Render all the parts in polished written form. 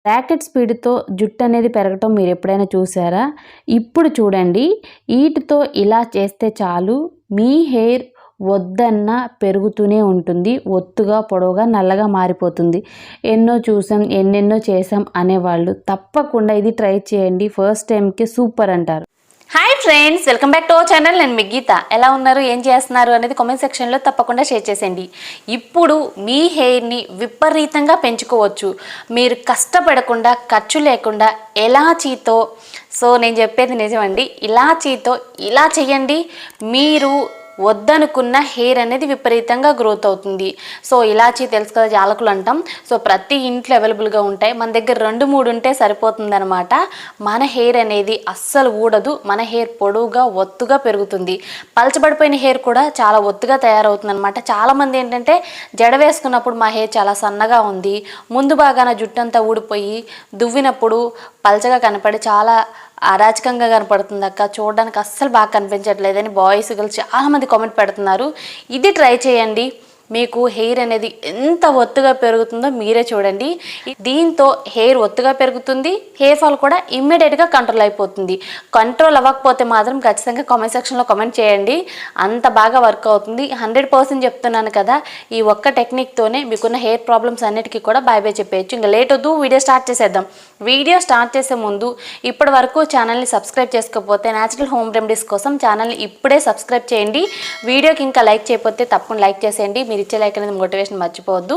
Racket స్పీడ్తో జుట్టు అనేది పెరగటం మీరు ఎప్పుడైనా చూసారా? ఇప్పుడు చూడండి, వీటితో ఇలా చేస్తే చాలు మీ హెయిర్ వద్దన్నా పెరుగుతూనే ఉంటుంది. ఒత్తుగా పొడవుగా నల్లగా మారిపోతుంది. ఎన్నో చూసాం, ఎన్నెన్నో చేసాం అనేవాళ్ళు తప్పకుండా ఇది ట్రై చేయండి. ఫస్ట్ టైంకి సూపర్ అంటారు. Hi friends, welcome back to our channel. నేను మీ గీత. ఎలా ఉన్నారు, ఏం చేస్తున్నారు అనేది కామెంట్ సెక్షన్లో తప్పకుండా షేర్ చేసేయండి. ఇప్పుడు మీ హెయిర్ని విపరీతంగా పెంచుకోవచ్చు మీరు కష్టపడకుండా, ఖర్చు లేకుండా ఇలాచీతో. సో నేను చెప్పేది నిజమండి. ఇలాచీతో ఇలా చేయండి, మీరు వద్దనుకున్న హెయిర్ అనేది విపరీతంగా గ్రోత్ అవుతుంది. సో ఇలాచీ తెలుసు కదా, యాలకులు అంటాం. సో ప్రతి ఇంట్లో అవైలబుల్గా ఉంటాయి. మన దగ్గర 2-3 ఉంటే సరిపోతుంది అనమాట. మన హెయిర్ అనేది అస్సలు ఊడదు. మన హెయిర్ పొడవుగా ఒత్తుగా పెరుగుతుంది. పలచబడిపోయిన హెయిర్ కూడా చాలా ఒత్తుగా తయారవుతుంది అనమాట. చాలామంది ఏంటంటే జడ వేసుకున్నప్పుడు మా హెయిర్ చాలా సన్నగా ఉంది, ముందు బాగాన జుట్టంతా ఊడిపోయి దువ్వినప్పుడు పలచగా కనపడి చాలా అరాచకంగా కనపడుతుంది అక్క, చూడడానికి అస్సలు బాగా కనిపించట్లేదని బాయ్స్ గర్ల్స్ చాలామంది కామెంట్ పెడుతున్నారు. ఇది ట్రై చేయండి, మీకు హెయిర్ అనేది ఎంత ఒత్తుగా పెరుగుతుందో మీరే చూడండి. దీంతో హెయిర్ ఒత్తుగా పెరుగుతుంది, హెయిర్ ఫాల్ కూడా ఇమ్మీడియట్గా కంట్రోల్ అయిపోతుంది. కంట్రోల్ అవ్వకపోతే మాత్రం ఖచ్చితంగా కామెంట్ సెక్షన్లో కామెంట్ చేయండి. అంత బాగా వర్క్ అవుతుంది. 100% చెప్తున్నాను కదా. ఈ ఒక్క టెక్నిక్తోనే మీకున్న హెయిర్ ప్రాబ్లమ్స్ అన్నిటికీ కూడా బాయ్ బాయ్ చెప్పేయచ్చు. ఇంకా లేట్ వద్దు, వీడియో స్టార్ట్ చేసేద్దాం. వీడియో స్టార్ట్ చేసే ముందు ఇప్పటి వరకు ఛానల్ని సబ్స్క్రైబ్ చేసుకోకపోతే న్యాచురల్ హోమ్ రెమెడీస్ కోసం ఛానల్ని ఇప్పుడే సబ్స్క్రైబ్ చేయండి. వీడియోకి ఇంకా లైక్ చేయకపోతే తప్పకుండా లైక్ చేసేయండి. మీరు ఇచ్చే లైక్ అనేది మోటివేషన్ మర్చిపోవద్దు.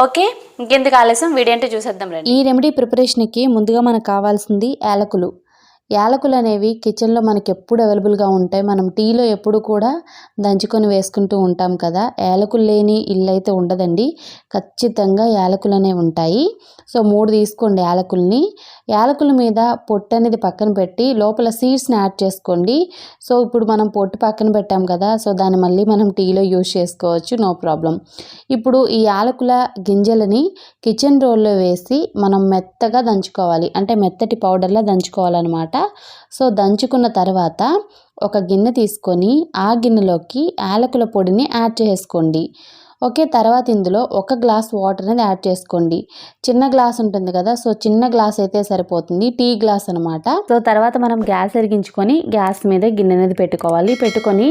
ఓకే, ఇంకెందుకు ఆలస్యం, వీడియో అంటే చూసేద్దాం రండి. ఈ రెమెడీ ప్రిపరేషన్కి ముందుగా మనకు కావాల్సింది యాలకులు. యాలకులు అనేవి కిచెన్లో మనకి ఎప్పుడు అవైలబుల్గా ఉంటాయి. మనం టీలో ఎప్పుడు కూడా దంచుకొని వేసుకుంటూ ఉంటాం కదా. యాలకులు లేని ఇల్లు అయితే ఉండదండి. ఖచ్చితంగా యాలకులు అనేవి ఉంటాయి. సో 3 తీసుకోండి యాలకుల్ని. యాలకుల మీద పొట్టు అనేది పక్కన పెట్టి లోపల సీడ్స్ని యాడ్ చేసుకోండి. సో ఇప్పుడు మనం పొట్టు పక్కన పెట్టాం కదా, సో దాన్ని మళ్ళీ మనం టీలో యూజ్ చేసుకోవచ్చు, నో ప్రాబ్లం. ఇప్పుడు ఈ యాలకుల గింజలని కిచెన్ రోల్లో వేసి మనం మెత్తగా దంచుకోవాలి, అంటే మెత్తటి పౌడర్లా దంచుకోవాలన్నమాట. సో దంచుకున్న తర్వాత ఒక గిన్నె తీసుకొని ఆ గిన్నెలోకి యాలకుల పొడిని యాడ్ చేసుకోండి. ఓకే, తర్వాత ఇందులో 1 గ్లాస్ వాటర్ అనేది యాడ్ చేసుకోండి. చిన్న గ్లాస్ ఉంటుంది కదా, సో చిన్న గ్లాస్ అయితే సరిపోతుంది, టీ గ్లాస్ అనమాట. సో తర్వాత మనం గ్యాస్ వెలిగించుకొని గ్యాస్ మీద గిన్నె అనేది పెట్టుకొని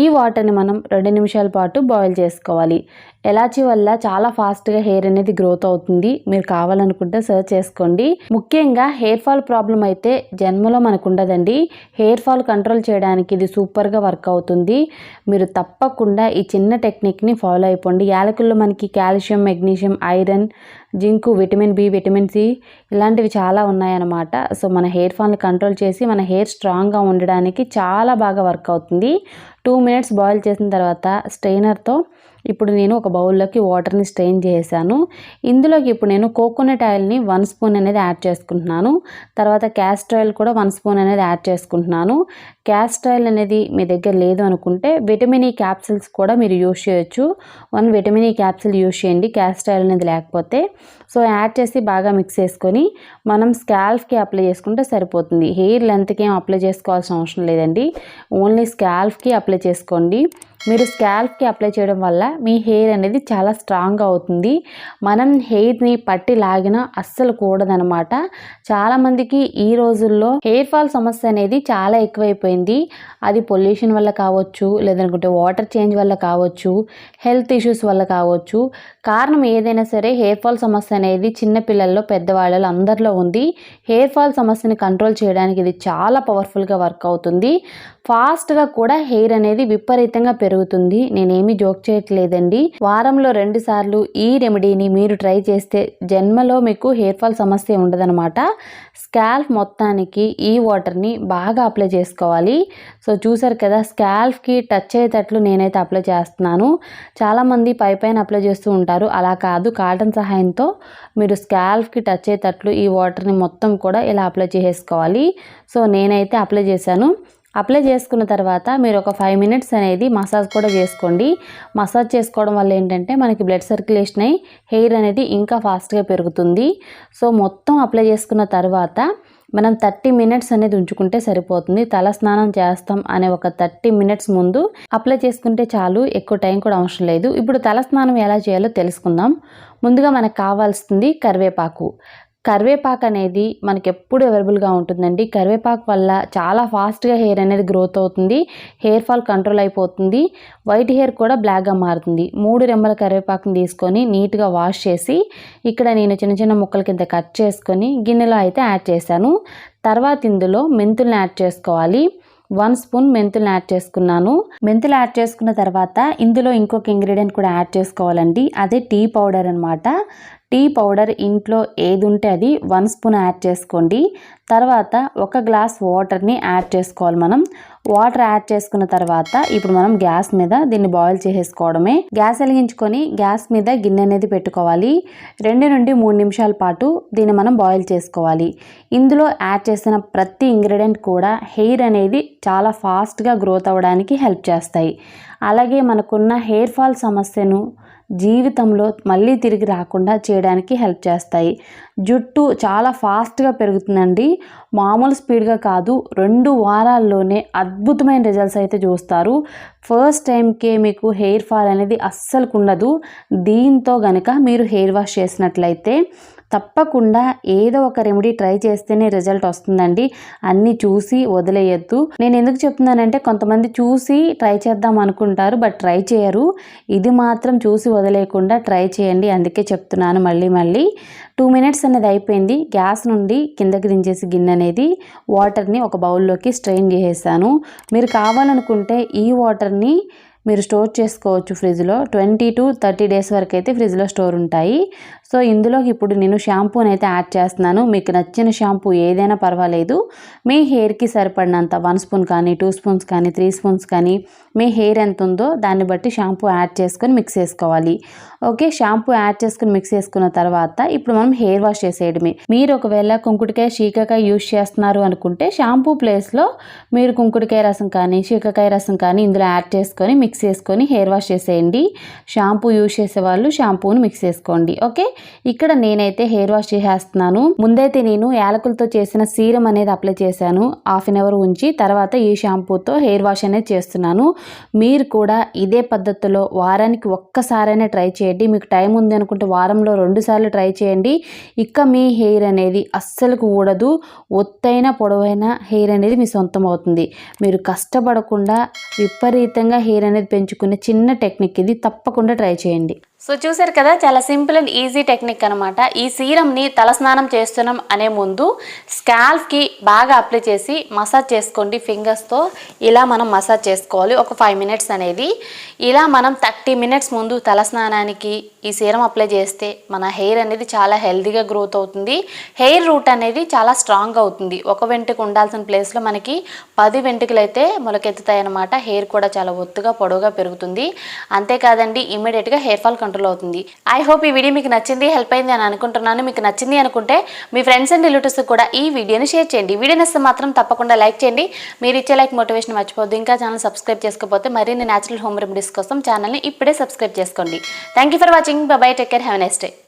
ఈ వాటర్ని మనం 2 నిమిషాల పాటు బాయిల్ చేసుకోవాలి. ఎలాచీ వల్ల చాలా ఫాస్ట్గా హెయిర్ అనేది గ్రోత్ అవుతుంది. మీరు కావాలనుకుంటే సర్చ్ చేసుకోండి. ముఖ్యంగా హెయిర్ ఫాల్ ప్రాబ్లం అయితే జన్మలో మనకు ఉండదండి. హెయిర్ ఫాల్ కంట్రోల్ చేయడానికి ఇది సూపర్గా వర్క్ అవుతుంది. మీరు తప్పకుండా ఈ చిన్న టెక్నిక్ని ఫాలో అయిపోండి. యాలకుల్లో మనకి calcium, magnesium, iron, zinc, vitamin B, vitamin C ఇలాంటివి చాలా ఉన్నాయన్నమాట. సో మన హెయిర్ ఫాల్ని కంట్రోల్ చేసి మన హెయిర్ స్ట్రాంగ్గా ఉండడానికి చాలా బాగా వర్క్ అవుతుంది. 2 మినిట్స్ బాయిల్ చేసిన తర్వాత స్ట్రెయినర్తో ఇప్పుడు నేను ఒక బౌల్లోకి వాటర్ని స్ట్రెయిన్ చేశాను. ఇందులోకి ఇప్పుడు నేను కోకోనట్ ఆయిల్ని 1 స్పూన్ అనేది యాడ్ చేసుకుంటున్నాను. తర్వాత క్యాస్టర్ ఆయిల్ కూడా 1 స్పూన్ అనేది యాడ్ చేసుకుంటున్నాను. క్యాస్టర్ ఆయిల్ అనేది మీ దగ్గర లేదు అనుకుంటే విటమిన్ ఈ క్యాప్సిల్స్ కూడా మీరు యూజ్ చేయొచ్చు. 1 విటమిన్ ఈ క్యాప్సిల్ యూజ్ చేయండి క్యాస్టర్ ఆయిల్ అనేది లేకపోతే. సో యాడ్ చేసి బాగా మిక్స్ చేసుకొని మనం స్కాల్ఫ్కి అప్లై చేసుకుంటే సరిపోతుంది. హెయిర్ లెంత్కి ఏం అప్లై చేసుకోవాల్సిన అవసరం లేదండి, ఓన్లీ స్కాల్ఫ్కి అప్లై చేసుకోండి. మీరు స్కాల్ఫ్కి అప్లై చేయడం వల్ల మీ హెయిర్ అనేది చాలా స్ట్రాంగ్గా అవుతుంది. మనం హెయిర్ని పట్టి లాగినా అస్సలు కూడదనమాట. చాలామందికి ఈ రోజుల్లో హెయిర్ ఫాల్ సమస్య అనేది చాలా ఎక్కువైపోయింది. అది పొల్యూషన్ వల్ల కావచ్చు, లేదనుకుంటే వాటర్ చేంజ్ వల్ల కావచ్చు, హెల్త్ ఇష్యూస్ వల్ల కావచ్చు. కారణం ఏదైనా సరే హెయిర్ ఫాల్ సమస్య అనేది చిన్నపిల్లల్లో, పెద్దవాళ్ళలో అందరిలో ఉంది. హెయిర్ ఫాల్ సమస్యని కంట్రోల్ చేయడానికి ఇది చాలా పవర్ఫుల్గా వర్క్ అవుతుంది. ఫాస్ట్గా కూడా హెయిర్ అనేది విపరీతంగా పెరుగుతుంది. నేనేమి జోక్ చేయట్లేదండి. వారంలో 2 సార్లు ఈ రెమెడీని మీరు ట్రై చేస్తే జన్మలో మీకు హెయిర్ ఫాల్ సమస్య ఉండదనమాట. స్కాల్ఫ్ మొత్తానికి ఈ వాటర్ని బాగా అప్లై చేసుకోవాలి. సో చూసారు కదా, స్కాల్ఫ్కి టచ్ అయ్యేటట్లు నేనైతే అప్లై చేస్తున్నాను. చాలామంది పైన అప్లై చేస్తూ ఉంటారు, అలా కాదు. కాటన్ సహాయంతో మీరు స్కాల్ఫ్కి టచ్ అయ్యేటట్లు ఈ వాటర్ని మొత్తం కూడా ఇలా అప్లై చేసుకోవాలి. సో నేనైతే అప్లై చేశాను. అప్లై చేసుకున్న తర్వాత మీరు ఒక 5 మినిట్స్ అనేది మసాజ్ కూడా చేసుకోండి. మసాజ్ చేసుకోవడం వల్ల ఏంటంటే మనకి బ్లడ్ సర్క్యులేషన్ అయ్యి హెయిర్ అనేది ఇంకా ఫాస్ట్గా పెరుగుతుంది. సో మొత్తం అప్లై చేసుకున్న తర్వాత మనం 30 మినిట్స్ అనేది ఉంచుకుంటే సరిపోతుంది. తల స్నానం చేస్తాం అనే ఒక 30 మినిట్స్ ముందు అప్లై చేసుకుంటే చాలు, ఎక్కువ టైం కూడా అవసరం లేదు. ఇప్పుడు తల స్నానం ఎలా చేయాలో తెలుసుకుందాం. ముందుగా మనకు కావాల్సింది కరివేపాకు. కరివేపాకు అనేది మనకి ఎప్పుడు అవైలబుల్గా ఉంటుందండి. కరివేపాకు వల్ల చాలా ఫాస్ట్గా హెయిర్ అనేది గ్రోత్ అవుతుంది, హెయిర్ ఫాల్ కంట్రోల్ అయిపోతుంది, వైట్ హెయిర్ కూడా బ్లాక్గా మారుతుంది. 3 రెమ్మల కరివేపాకుని తీసుకొని నీట్గా వాష్ చేసి ఇక్కడ నేను చిన్న చిన్న ముక్కల కింద కట్ చేసుకొని గిన్నెలో అయితే యాడ్ చేశాను. తర్వాత ఇందులో మెంతుల్ని యాడ్ చేసుకోవాలి. 1 స్పూన్ మెంతులు యాడ్ చేసుకున్నాను. మెంతులు యాడ్ చేసుకున్న తర్వాత ఇందులో ఇంకొక ఇంగ్రీడియంట్ కూడా యాడ్ చేసుకోవాలండి. అదే టీ పౌడర్ అనమాట. టీ పౌడర్ ఇంట్లో ఏది ఉంటే అది 1 స్పూన్ యాడ్ చేసుకోండి. తర్వాత 1 గ్లాస్ వాటర్ని యాడ్ చేసుకోవాలి. మనం వాటర్ యాడ్ చేసుకున్న తర్వాత ఇప్పుడు మనం గ్యాస్ మీద దీన్ని బాయిల్ చేసేసుకోవడమే. గ్యాస్ వెలిగించుకొని గ్యాస్ మీద గిన్నె అనేది పెట్టుకోవాలి. 2 నుండి 3 నిమిషాల పాటు దీన్ని మనం బాయిల్ చేసుకోవాలి. ఇందులో యాడ్ చేసిన ప్రతి ఇంగ్రీడియంట్ కూడా హెయిర్ అనేది చాలా ఫాస్ట్గా గ్రోత్ అవ్వడానికి హెల్ప్ చేస్తాయి. అలాగే మనకున్న హెయిర్ ఫాల్ సమస్యను జీవితంలో మళ్ళీ తిరిగి రాకుండా చేయడానికి హెల్ప్ చేస్తాయి. జుట్టు చాలా ఫాస్ట్గా పెరుగుతుందండి. మామూలు స్పీడ్గా కాదు, 2 వారాల్లోనే అద్భుతమైన రిజల్ట్స్ అయితే చూస్తారు. ఫస్ట్ టైంకే మీకు హెయిర్ ఫాల్ అనేది అస్సలు ఉండదు. దీంతో గనక మీరు హెయిర్ వాష్ చేసినట్లయితే తప్పకుండా ఏదో ఒక రెమెడీ ట్రై చేస్తేనే రిజల్ట్ వస్తుందండి. అన్నీ చూసి వదిలేయద్దు. నేను ఎందుకు చెప్తున్నానంటే కొంతమంది చూసి ట్రై చేద్దాం అనుకుంటారు, బట్ ట్రై చేయరు. ఇది మాత్రం చూసి వదిలేయకుండా ట్రై చేయండి. అందుకే చెప్తున్నాను మళ్ళీ 2 మినిట్స్ అనేది అయిపోయింది. గ్యాస్ నుండి కిందకి దించేసి గిన్నె అనేది వాటర్ని ఒక బౌల్లోకి స్ట్రెయిన్ చేసేసాను. మీరు కావాలనుకుంటే ఈ వాటర్ని మీరు స్టోర్ చేసుకోవచ్చు ఫ్రిడ్జ్లో. 20 to 30 డేస్ వరకు అయితే ఫ్రిడ్జ్లో స్టోర్ ఉంటాయి. సో ఇందులోకి ఇప్పుడు నేను షాంపూని అయితే యాడ్ చేస్తున్నాను. మీకు నచ్చిన షాంపూ ఏదైనా పర్వాలేదు. మీ హెయిర్కి సరిపడినంత 1 స్పూన్ కానీ 2 స్పూన్స్ కానీ 3 స్పూన్స్ కానీ మీ హెయిర్ ఎంత ఉందో దాన్ని బట్టి షాంపూ యాడ్ చేసుకొని మిక్స్ చేసుకోవాలి. ఓకే, షాంపూ యాడ్ చేసుకుని మిక్స్ చేసుకున్న తర్వాత ఇప్పుడు మనం హెయిర్ వాష్ చేసేయడమే. మీరు ఒకవేళ కుంకుడుకాయ శీకాకాయ యూజ్ చేస్తున్నారు అనుకుంటే షాంపూ ప్లేస్లో మీరు కుంకుడుకాయ రసం కానీ శీకాకాయ రసం కానీ ఇందులో యాడ్ చేసుకొని మిక్స్ చేసుకొని హెయిర్ వాష్ చేసేయండి. షాంపూ యూజ్ చేసేవాళ్ళు షాంపూని మిక్స్ చేసుకోండి. ఓకే, ఇక్కడ నేనైతే హెయిర్ వాష్ చేసేస్తున్నాను. ముందైతే నేను యాలకులతో చేసిన సీరం అనేది అప్లై చేశాను. 1/2 అవర్ ఉంచి తర్వాత ఈ షాంపూతో హెయిర్ వాష్ అనేది చేస్తున్నాను. మీరు కూడా ఇదే పద్ధతిలో వారానికి ఒక్కసారైనా ట్రై చేయండి. మీకు టైం ఉంది అనుకుంటే వారంలో 2 సార్లు ట్రై చేయండి. ఇక మీ హెయిర్ అనేది అస్సలు ఊడదు. ఒత్తైన పొడవైన హెయిర్ అనేది మీ సొంతం అవుతుంది. మీరు కష్టపడకుండా విపరీతంగా హెయిర్ అనేది పెంచుకునే చిన్న టెక్నిక్ ఇది. తప్పకుండా ట్రై చేయండి. సో చూసారు కదా, చాలా సింపుల్ అండ్ ఈజీ టెక్నిక్ అనమాట. ఈ సీరంని తలస్నానం చేస్తున్నాం అనే ముందు స్కాల్ఫ్కి బాగా అప్లై చేసి మసాజ్ చేసుకోండి. ఫింగర్స్తో ఇలా మనం మసాజ్ చేసుకోవాలి ఒక 5 మినిట్స్ అనేది. ఇలా మనం 30 మినిట్స్ ముందు తలస్నానానికి ఈ సీరం అప్లై చేస్తే మన హెయిర్ అనేది చాలా హెల్తీగా గ్రోత్ అవుతుంది. హెయిర్ రూట్ అనేది చాలా స్ట్రాంగ్ అవుతుంది. ఒక వెంట్రుక ఉండాల్సిన ప్లేస్లో మనకి 10 వెంట్రుకలు అయితే మొలకెత్తుతాయి అనమాట. హెయిర్ కూడా చాలా ఒత్తుగా పొడవుగా పెరుగుతుంది. అంతేకాదండి, ఇమ్మీడియట్గా హెయిర్ ఫాల్ కంట్రోల్ అవుతుంది. ఐ హోప్ ఈ వీడియో మీకు నచ్చింది, హెల్ప్ అయింది అని అనుకుంటున్నాను. మీకు నచ్చింది అనుకుంటే మీ ఫ్రెండ్స్ అండ్ రిలేటివ్స్ కూడా ఈ వీడియోని షేర్ చేయండి. వీడియో నచ్చితే మాత్రం తప్పకుండా లైక్ చేయండి. మీరు ఇచ్చే లైక్ మోటివేషన్ మర్చిపోద్దు. ఇంకా ఛానల్ సబ్స్క్రైబ్ చేసుకోకపోతే మరిన్ని న్యాచురల్ హోమ్ రెమెడీస్ కోసం ఛానల్ని ఇప్పుడే సబ్స్క్రైబ్ చేసుకోండి. Thank you for watching. By by. Take care. Have a nice day.